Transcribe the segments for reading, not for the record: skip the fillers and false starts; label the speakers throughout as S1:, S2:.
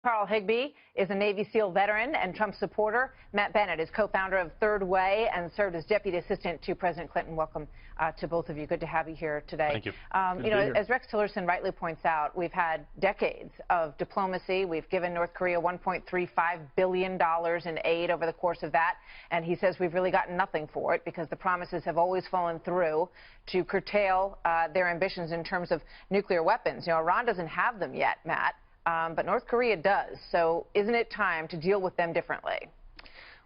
S1: Carl Higbie is a Navy SEAL veteran and Trump supporter. Matt Bennett is co-founder of Third Way and served as deputy assistant to President Clinton. Welcome to both of you. Good to have you here today.
S2: Thank you.
S1: As Rex Tillerson rightly points out, we've had decades of diplomacy. We've given North Korea $1.35 billion in aid over the course of that. And he says we've really gotten nothing for it because the promises have always fallen through to curtail their ambitions in terms of nuclear weapons. Iran doesn't have them yet, Matt. But North Korea does. So isn't it time to deal with them differently?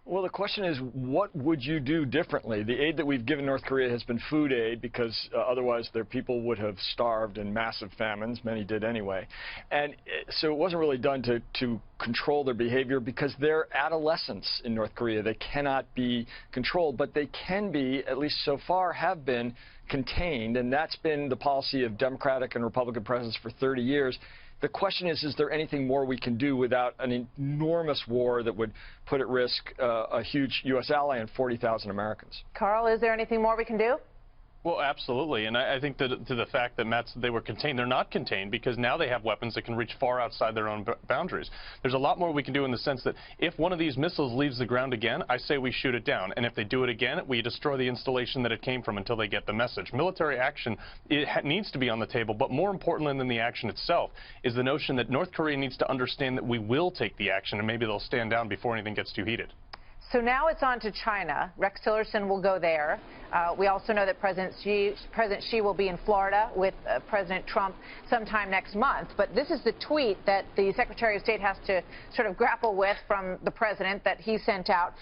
S3: Well, the question is, what would you do differently? The aid that we've given North Korea has been food aid because otherwise their people would have starved in massive famines. Many did anyway. And so it wasn't really done to control their behavior because they're adolescents in North Korea. They cannot be controlled, but they can be, at least so far, have been contained. And that's been the policy of Democratic and Republican presidents for 30 years. The question is there anything more we can do without an enormous war that would put at risk a huge U.S. ally and 40,000 Americans?
S1: Carl, is there anything more we can do?
S2: Well, absolutely. And I think that to the fact that they were contained, they're not contained because now they have weapons that can reach far outside their own boundaries. There's a lot more we can do in the sense that if one of these missiles leaves the ground again, I say we shoot it down. And if they do it again, we destroy the installation that it came from until they get the message. Military action, it needs to be on the table. But more importantly than the action itself is the notion that North Korea needs to understand that we will take the action and maybe they'll stand down before anything gets too heated.
S1: So now it's on to China. Rex Tillerson will go there. We also know that President Xi will be in Florida with President Trump sometime next month. But this is the tweet that the Secretary of State has to sort of grapple with from the president that he sent out.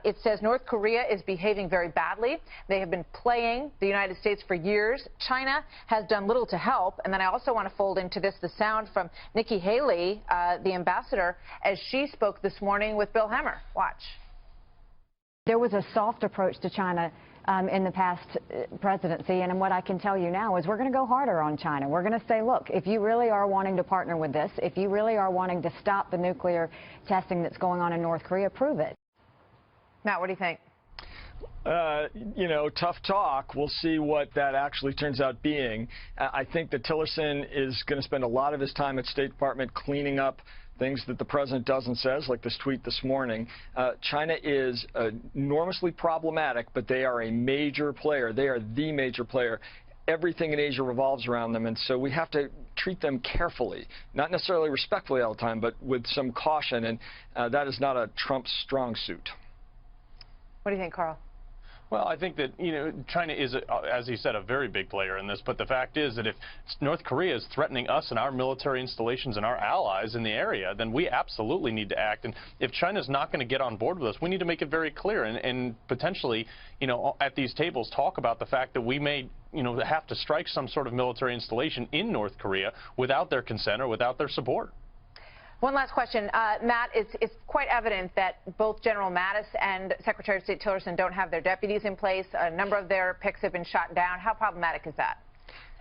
S1: It says North Korea is behaving very badly. They have been playing the United States for years. China has done little to help. And then I also want to fold into this the sound from Nikki Haley, the ambassador, as she spoke this morning with Bill Hemmer. Watch.
S4: There was a soft approach to China in the past presidency, and what I can tell you now is we're going to go harder on China. We're going to say, look, if you really are wanting to partner with this, if you really are wanting to stop the nuclear testing that's going on in North Korea, prove it.
S1: Matt, what do you think?
S3: Tough talk. We'll see what that actually turns out being. I think that Tillerson is going to spend a lot of his time at State Department cleaning up things that the president does and says, like this tweet this morning. China is enormously problematic, but they are a major player. They are the major player. Everything in Asia revolves around them, and so we have to treat them carefully, not necessarily respectfully all the time, but with some caution, and that is not a Trump strong suit.
S1: What do you think, Carl?
S2: Well, I think that, China is, as he said, a very big player in this. But the fact is that if North Korea is threatening us and our military installations and our allies in the area, then we absolutely need to act. And if China's not going to get on board with us, we need to make it very clear and potentially, at these tables talk about the fact that we may, have to strike some sort of military installation in North Korea without their consent or without their support.
S1: One last question. Matt, it's quite evident that both General Mattis and Secretary of State Tillerson don't have their deputies in place. A number of their picks have been shot down. How problematic is that?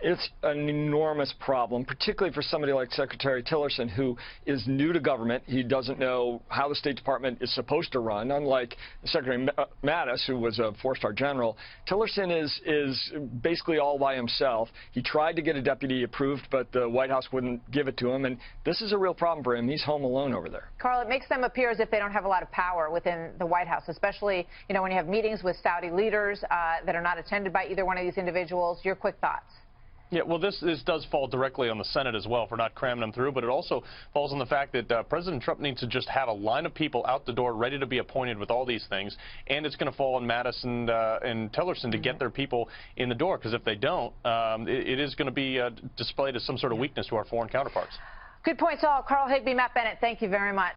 S3: It's an enormous problem, particularly for somebody like Secretary Tillerson, who is new to government. He doesn't know how the State Department is supposed to run, unlike Secretary Mattis, who was a four-star general. Tillerson is basically all by himself. He tried to get a deputy approved, but the White House wouldn't give it to him, and this is a real problem for him. He's home alone over there.
S1: Carl, it makes them appear as if they don't have a lot of power within the White House, especially, when you have meetings with Saudi leaders that are not attended by either one of these individuals. Your quick thoughts.
S2: Yeah, well, this does fall directly on the Senate as well for not cramming them through, but it also falls on the fact that President Trump needs to just have a line of people out the door ready to be appointed with all these things, and it's going to fall on Mattis and Tillerson to get their people in the door, because if they don't, it is going to be displayed as some sort of weakness to our foreign counterparts.
S1: Good points all. Carl Higbie, Matt Bennett, thank you very much.